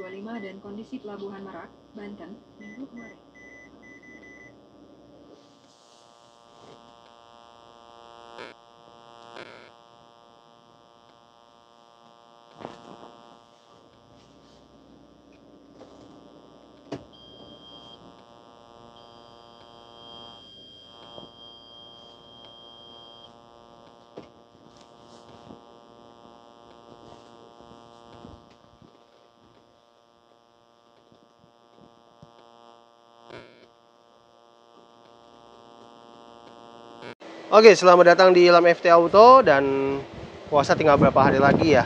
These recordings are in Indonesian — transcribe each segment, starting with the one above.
2025 dan kondisi Pelabuhan Merak, Banten, minggu kemarin. Oke, selamat datang di Ilham FT Auto, dan puasa tinggal berapa hari lagi ya.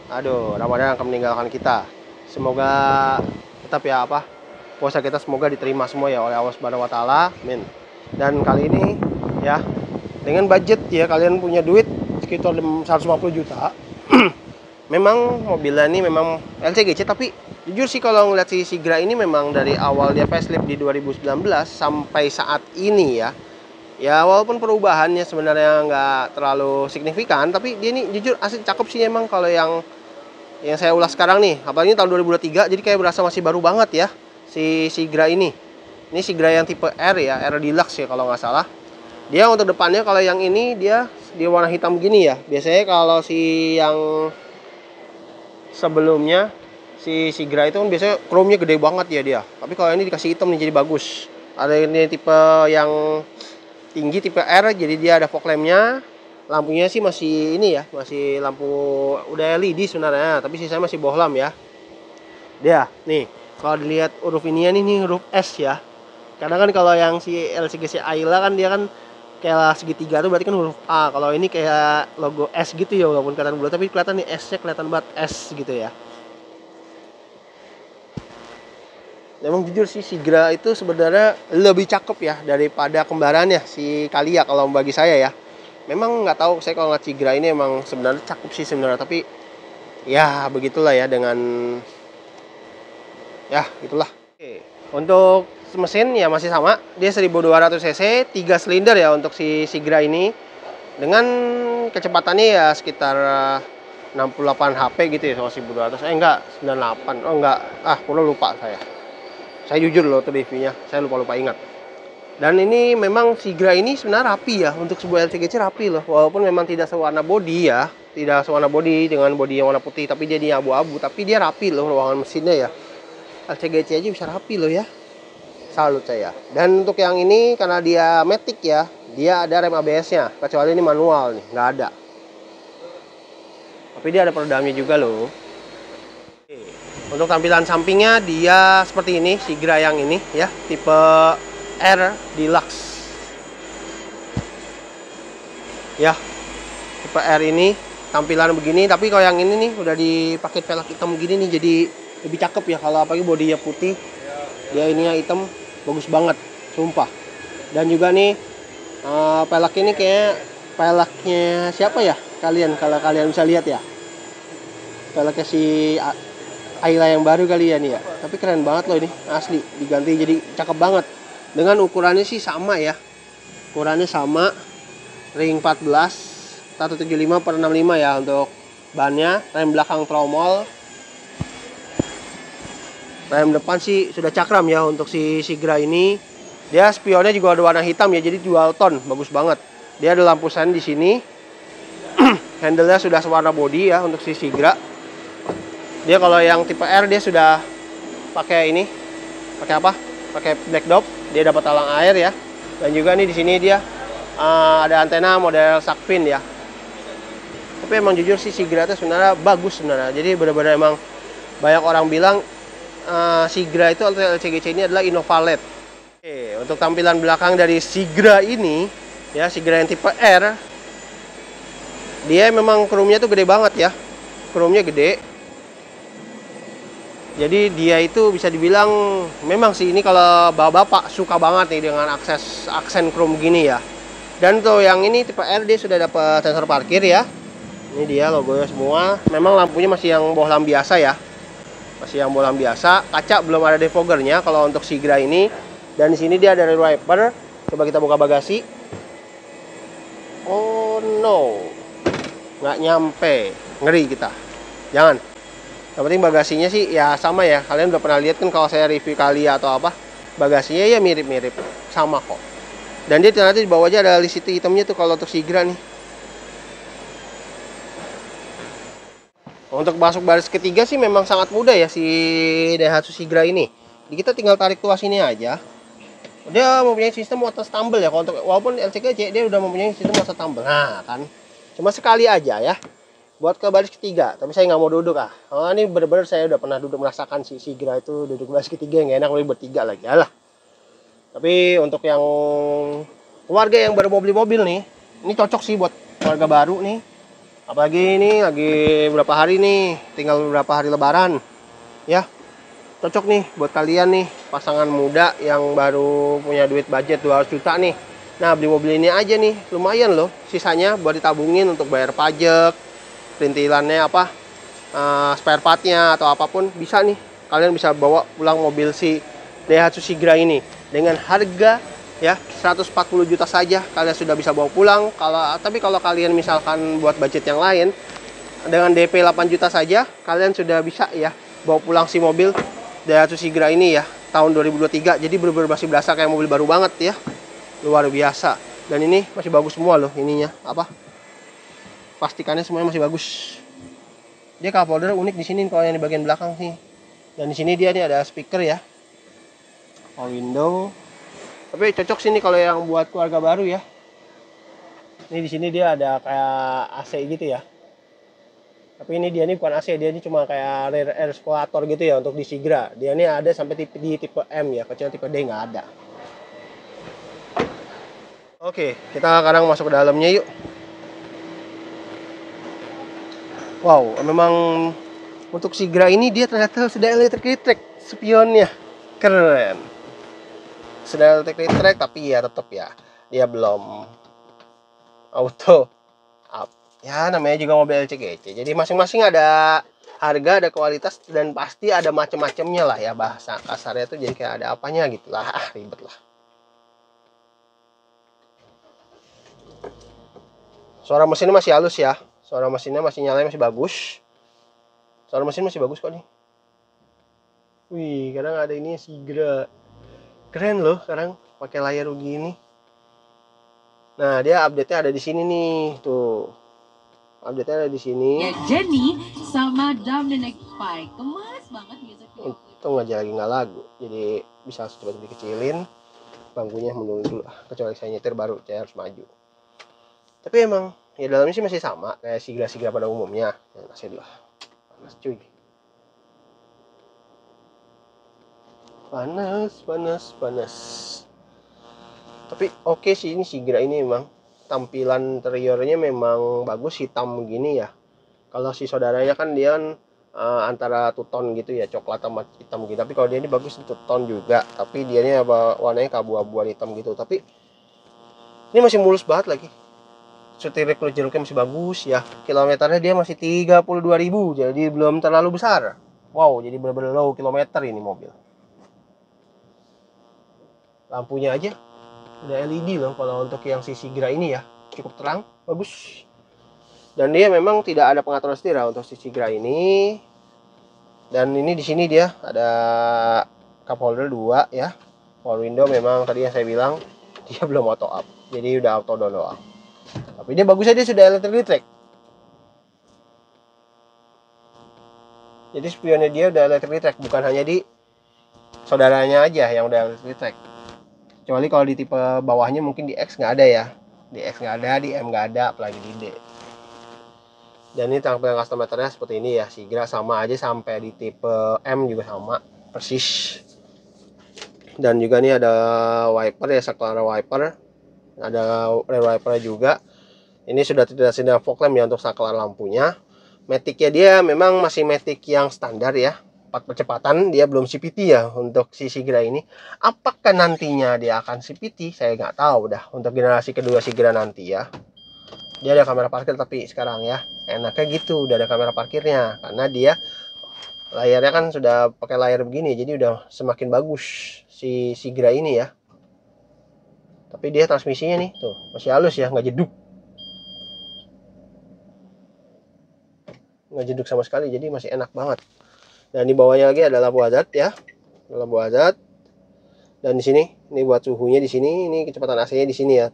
Aduh, Ramadan akan meninggalkan kita. Semoga tetap ya puasa kita semoga diterima semua ya oleh Allah Subhanahu wa taala. Amin. Dan kali ini ya, dengan budget ya, kalian punya duit sekitar 150 juta. Memang mobilnya ini memang LCGC, tapi jujur sih kalau ngeliat si Sigra ini memang dari awal dia facelift di 2019 sampai saat ini ya walaupun perubahannya sebenarnya nggak terlalu signifikan, tapi dia ini jujur asli cakep sih emang. Kalau yang saya ulas sekarang nih, apalagi tahun 2023, jadi kayak berasa masih baru banget ya si Sigra ini. Ini Sigra yang tipe R ya, R Deluxe ya kalau nggak salah. Dia untuk depannya, kalau yang ini dia warna hitam gini ya. Biasanya kalau si yang sebelumnya si Sigra itu kan biasanya chrome-nya gede banget ya dia. Tapi kalau ini dikasih hitam nih jadi bagus. Ada ini tipe yang tinggi tipe R, jadi dia ada fog lamp-nya. Lampunya sih masih ini ya, masih lampu udah LED sebenarnya, tapi sisanya masih bohlam ya. Dia nih, kalau dilihat huruf ini huruf S ya. Karena kan kalau yang si LCGC Ayla kan dia kan kayak segitiga tuh berarti kan huruf A. Kalau ini kayak logo S gitu ya, walaupun kelihatan bulat tapi kelihatan nih S-nya kelihatan banget S gitu ya. Memang jujur sih Sigra itu sebenarnya lebih cakep ya daripada kembarannya si Kalia kalau bagi saya ya. Memang nggak tahu, saya kalau ngeliat Sigra ini emang sebenarnya cakep sih sebenarnya, tapi ya begitulah ya dengan ya itulah. Oke. Untuk mesin ya masih sama, dia 1200 cc, 3 silinder ya untuk si Sigra ini. Dengan kecepatannya ya sekitar 68 HP gitu ya, sama 1200. Enggak, 98. Oh enggak, kurang lupa saya. Saya jujur loh tuh reviewnya, saya lupa ingat. Dan ini memang Sigra ini sebenarnya rapi ya, untuk sebuah LCGC rapi loh. Walaupun memang tidak sewarna body ya, tidak sewarna body dengan body yang warna putih, tapi dia abu-abu, tapi dia rapi loh ruangan mesinnya ya. LCGC aja bisa rapi loh ya. Salut saya. Dan untuk yang ini karena dia matic ya, dia ada rem ABS-nya, kecuali ini manual nih, nggak ada. Tapi dia ada peredamnya juga loh. Untuk tampilan sampingnya dia seperti ini, Sigra yang ini ya, tipe R Deluxe. Ya, tipe R ini tampilan begini, tapi kalau yang ini nih udah dipakai velg hitam gini nih, jadi lebih cakep ya. Kalau apalagi bodinya putih, dia ininya hitam, bagus banget, sumpah. Dan juga nih velg ini kayak velgnya siapa ya? Kalau kalian bisa lihat ya, velgnya si Ayla yang baru kali ya nih ya. Tapi keren banget loh ini, asli diganti jadi cakep banget. Dengan ukurannya sih sama ya. Ukurannya sama, ring 14 175/65 ya untuk bannya. Rem belakang tromol. Rem depan sih sudah cakram ya untuk si Sigra ini. Dia spionnya juga ada warna hitam ya, jadi dual tone, bagus banget. Dia ada lampu sen di sini. Handle-nya sudah sewarna body ya untuk si Sigra. Dia kalau yang tipe R dia sudah pakai ini, pakai apa? Pakai black dop. Dia dapat talang air ya. Dan juga nih di sini dia ada antena model shark fin ya. Tapi emang jujur sih Sigra itu sebenarnya bagus sebenarnya. Jadi benar-benar emang banyak orang bilang Sigra itu LCGC ini adalah Innova LED. Oke, untuk tampilan belakang dari Sigra ini ya, Sigra yang tipe R, dia memang chrome-nya tuh gede banget ya. Chrome-nya gede. Jadi dia itu bisa dibilang memang sih ini kalau bapak-bapak suka banget nih dengan aksen chrome gini ya. Dan tuh yang ini tipe R dia sudah dapat sensor parkir ya. Ini dia logonya semua. Memang lampunya masih yang bohlam biasa ya. Masih yang bohlam biasa. Kaca belum ada defoggernya kalau untuk Sigra ini. Dan di sini dia ada rear wiper. Coba kita buka bagasi. Oh no, nggak nyampe, ngeri kita. Jangan. Yang penting bagasinya sih ya sama ya. Kalian udah pernah lihat kan kalau saya review Kalia atau apa, bagasinya ya mirip-mirip, sama kok. Dan dia ternyata di bawah aja ada list hitamnya tuh kalau untuk Sigra nih. Untuk masuk baris ketiga sih memang sangat mudah ya si Daihatsu Sigra ini. Jadi kita tinggal tarik tuas ini aja. Dia mempunyai sistem water stumble ya. Kalau untuk walaupun LCGC dia udah mempunyai sistem water stumble. Nah kan, cuma sekali aja ya. Buat ke baris ketiga, tapi saya nggak mau duduk ah. Oh ini bener-bener saya udah pernah duduk merasakan si Sigra itu duduk baris ketiga yang enak, lebih bertiga lagi alah. Tapi untuk yang keluarga yang baru mau beli mobil nih, ini cocok sih buat keluarga baru nih. Apalagi ini lagi berapa hari nih, tinggal beberapa hari lebaran ya. Cocok nih buat kalian nih, pasangan muda yang baru punya duit budget 200 juta nih. Nah beli mobil ini aja nih, lumayan loh. Sisanya buat ditabungin untuk bayar pajak, perintilannya apa, spare partnya atau apapun bisa nih. Kalian bisa bawa pulang mobil si Daihatsu Sigra ini dengan harga ya 140 juta saja kalian sudah bisa bawa pulang. Tapi kalau kalian misalkan buat budget yang lain dengan DP 8 juta saja kalian sudah bisa ya bawa pulang si mobil Daihatsu Sigra ini ya tahun 2023. Jadi bener-bener masih berasa kayak mobil baru banget ya, luar biasa. Dan ini masih bagus semua loh ininya, apa, plastikannya semuanya masih bagus. Dia cup holder unik di sini kalau yang di bagian belakang sih. Dan di sini dia nih ada speaker ya, power window. Tapi cocok sini kalau yang buat keluarga baru ya. Ini di sini dia ada kayak AC gitu ya. Tapi ini dia nih bukan AC, dia ini cuma kayak rear air circulator gitu ya untuk di Sigra. Dia ini ada sampai di tipe M ya, kecil tipe D nggak ada. Oke, kita sekarang masuk ke dalamnya yuk. Wow, memang untuk Sigra ini dia ternyata sudah electric spionnya. Keren. Sudah electric tapi ya tetap ya dia belum auto up. Ya namanya juga mobil LCGC. Jadi masing-masing ada harga, ada kualitas, dan pasti ada macam-macamnya lah ya, bahasa kasarnya tuh. Jadi kayak ada apanya gitu lah, ribet lah. Suara mesinnya masih halus ya. Suara mesinnya masih nyala, masih bagus. Suara mesin masih bagus kok nih. Wih, kadang ada ini Sigra. Keren loh sekarang pakai layar begini. Nah, dia update-nya ada di sini nih, tuh. Update-nya ada di sini. Ya, Jenny sama Dominic Pike kemas banget musiknya. Untung aja lagi nggak lagu, jadi bisa coba dikecilin. Bangkunya mundur dulu, kecuali saya nyetir baru saya harus maju. Tapi emang ya dalamnya sih masih sama kayak Sigra pada umumnya. Ya, masih dulu. Panas cuy. Panas. Tapi oke sih ini Sigra ini memang tampilan interiornya memang bagus, hitam begini ya. Kalau si saudaranya kan dia antara two tone gitu ya, coklat sama hitam gitu. Tapi kalau dia ini bagus two tone juga, tapi dia ini apa warnanya keabu-abuan hitam gitu. Tapi ini masih mulus banget lagi. Setir cruise jeruknya masih bagus ya. Kilometernya dia masih 32.000, jadi belum terlalu besar. Wow, jadi benar-benar low kilometer ini mobil. Lampunya aja udah LED loh kalau untuk yang si Sigra ini ya, cukup terang, bagus. Dan dia memang tidak ada pengaturan setir untuk si Sigra ini. Dan ini di sini dia ada cup holder 2 ya. Power window memang tadi yang saya bilang dia belum auto up, jadi udah auto down doang. Tapi dia bagusnya dia sudah electric. Jadi spionnya dia udah electric, bukan hanya di saudaranya aja yang udah electric. Kecuali kalau di tipe bawahnya mungkin di X nggak ada ya. Di X nggak ada, di M nggak ada, apalagi di D. Dan ini tampilan custom meternya seperti ini ya. Sigra sama aja sampai di tipe M juga sama persis. Dan juga nih ada wiper ya, saklar wiper. Ada rear wipernya juga. Ini sudah tidak ada fog lamp ya untuk saklar lampunya. Matic-nya dia memang masih matic yang standar ya. 4 percepatan, dia belum CVT ya untuk si Sigra ini. Apakah nantinya dia akan CVT? Saya nggak tahu dah untuk generasi kedua Sigra nanti ya. Dia ada kamera parkir tapi sekarang ya enaknya gitu udah ada kamera parkirnya, karena dia layarnya kan sudah pakai layar begini, jadi udah semakin bagus si Sigra ini ya. Tapi dia transmisinya nih tuh masih halus ya, nggak jeduk sama sekali, jadi masih enak banget. Dan di bawahnya lagi ada lampu hazard ya, lampu hazard. Dan di sini ini buat suhunya di sini, ini kecepatan AC-nya di sini ya,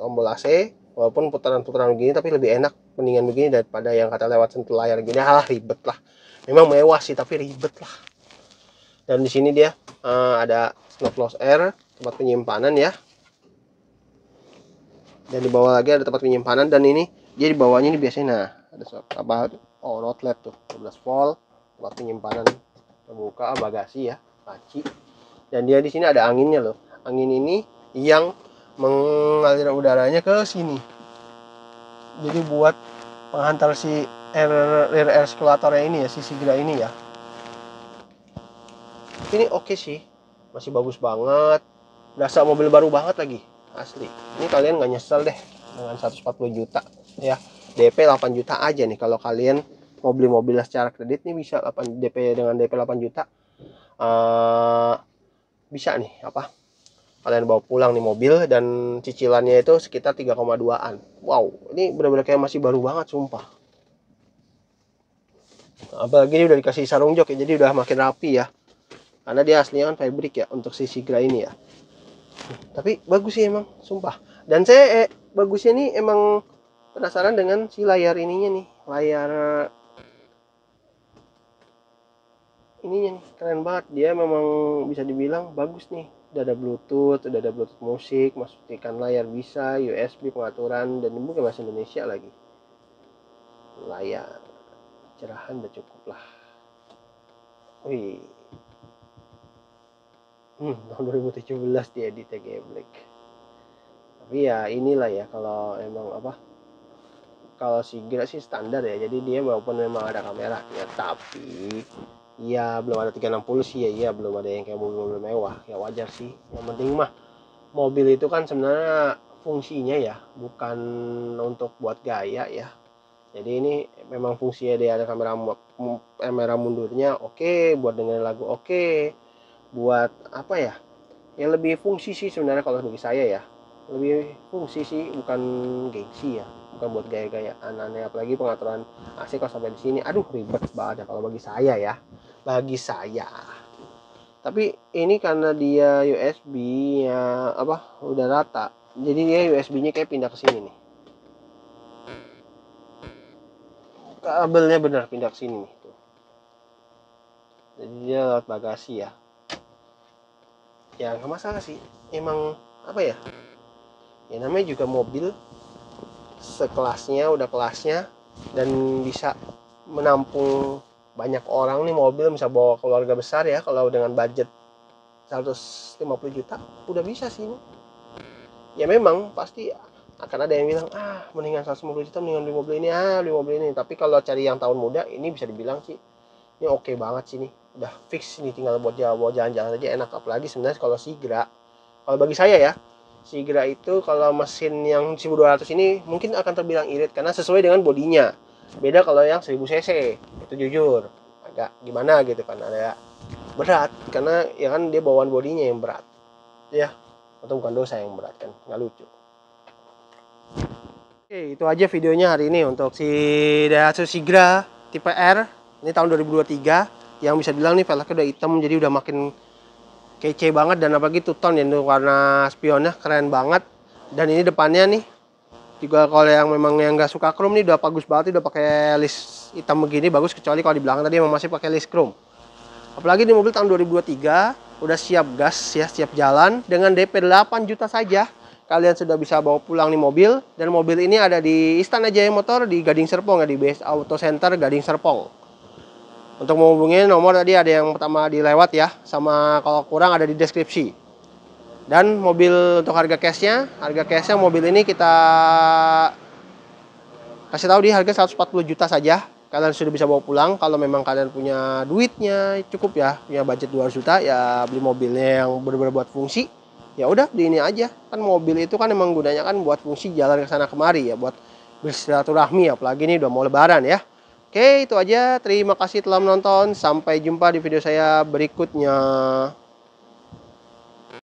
tombol AC. Walaupun putaran-putaran begini tapi lebih enak mendingan begini daripada yang kata lewat sentuh layar gini. Ribet lah. Memang mewah sih tapi ribet lah. Dan di sini dia ada snow close air, tempat penyimpanan ya. Dan di bawah lagi ada tempat penyimpanan, dan ini dia di bawahnya ini biasanya nah ada apa outlet tuh 12 volt, tempat penyimpanan terbuka, bagasi ya, laci. Dan dia di sini ada anginnya loh. Angin ini yang mengalir udaranya ke sini. Jadi buat penghantar si rear air circulatornya ini ya, si Sigra ini ya. Ini oke sih, masih bagus banget. Berasa mobil baru banget lagi, asli. Ini kalian nggak nyesel deh dengan 140 juta ya. DP 8 juta aja nih kalau kalian mau beli mobil secara kredit nih bisa 8 DP dengan DP 8 juta. Bisa nih apa? Kalian bawa pulang nih mobil dan cicilannya itu sekitar 3,2an. Wow, ini benar-benar kayak masih baru banget sumpah. Apalagi ini udah dikasih sarung jok ya, jadi udah makin rapi ya. Karena dia aslinya kan fabric ya untuk si Sigra ini ya. Tapi bagus sih emang, sumpah. Dan saya bagusnya nih emang penasaran dengan si layar ininya nih, layar ininya nih, keren banget. Dia memang bisa dibilang bagus nih. Udah ada Bluetooth musik, masukin layar bisa, USB pengaturan, dan ini bukan bahasa Indonesia lagi. Layar cerahan udah cukup lah. Wih. Tahun 2017 dia di TG Black. Tapi ya inilah ya, kalau emang apa, kalau Sigra sih standar ya, jadi dia walaupun memang ada kamera ya, tapi ya belum ada 360 sih ya, iya belum ada yang kayak mobil-mobil mewah ya, wajar sih. Yang penting mah mobil itu kan sebenarnya fungsinya ya, bukan untuk buat gaya ya. Jadi ini memang fungsinya dia ada kamera mundurnya oke, buat dengerin lagu oke, buat apa ya, yang lebih fungsi sih sebenarnya kalau bagi saya ya, lebih fungsi sih, bukan gengsi ya, bukan buat gaya-gaya aneh-aneh. Apalagi pengaturan AC kalau sampai di sini, aduh ribet banget ya kalau bagi saya ya, bagi saya. Tapi ini karena dia USB ya apa udah rata, jadi dia USB-nya kayak pindah ke sini nih, kabelnya benar pindah ke sini nih tuh. Jadi dia lewat bagasi ya. Ya nggak masalah sih, emang apa ya, ya namanya juga mobil sekelasnya, udah kelasnya, dan bisa menampung banyak orang nih mobil, bisa bawa keluarga besar ya. Kalau dengan budget 150 juta udah bisa sih ini. Ya memang pasti akan ada yang bilang mendingan 150 juta mendingan beli mobil ini, beli mobil ini. Tapi kalau cari yang tahun muda ini bisa dibilang sih ini oke banget sih nih, udah fix nih, tinggal buat jalan-jalan aja enak. Apalagi sebenarnya kalau Sigra, kalau bagi saya ya, Sigra itu kalau mesin yang 1200 ini mungkin akan terbilang irit karena sesuai dengan bodinya. Beda kalau yang 1000 cc, itu jujur agak gimana gitu kan, ada berat karena ya kan dia bawaan bodinya yang berat ya, atau bukan dosa yang berat kan, nggak lucu. Oke, itu aja videonya hari ini untuk si Daihatsu Sigra tipe R ini tahun 2023, yang bisa bilang nih velgnya udah hitam jadi udah makin kece banget. Dan apalagi two tone ya, warna spionnya keren banget. Dan ini depannya nih juga kalau yang memang yang nggak suka chrome nih udah bagus banget, udah pakai list hitam begini bagus, kecuali kalau di belakang tadi memang masih pakai list chrome. Apalagi di mobil tahun 2023 udah siap gas ya, siap jalan. Dengan DP 8 juta saja kalian sudah bisa bawa pulang nih mobil. Dan mobil ini ada di Istana Jaya Motor di Gading Serpong ya, di BS Auto Center Gading Serpong. Untuk menghubungi nomor tadi ada yang pertama dilewat ya, sama kalau kurang ada di deskripsi. Dan mobil untuk harga cashnya mobil ini kita kasih tahu di harga 140 juta saja. Kalian sudah bisa bawa pulang. Kalau memang kalian punya duitnya cukup ya, punya budget 200 juta ya, beli mobilnya yang benar-benar buat fungsi. Ya udah beli ini aja. Kan mobil itu kan emang gunanya kan buat fungsi jalan ke sana kemari ya, buat bersilaturahmi, apalagi ini udah mau lebaran ya. Oke, itu aja. Terima kasih telah menonton. Sampai jumpa di video saya berikutnya.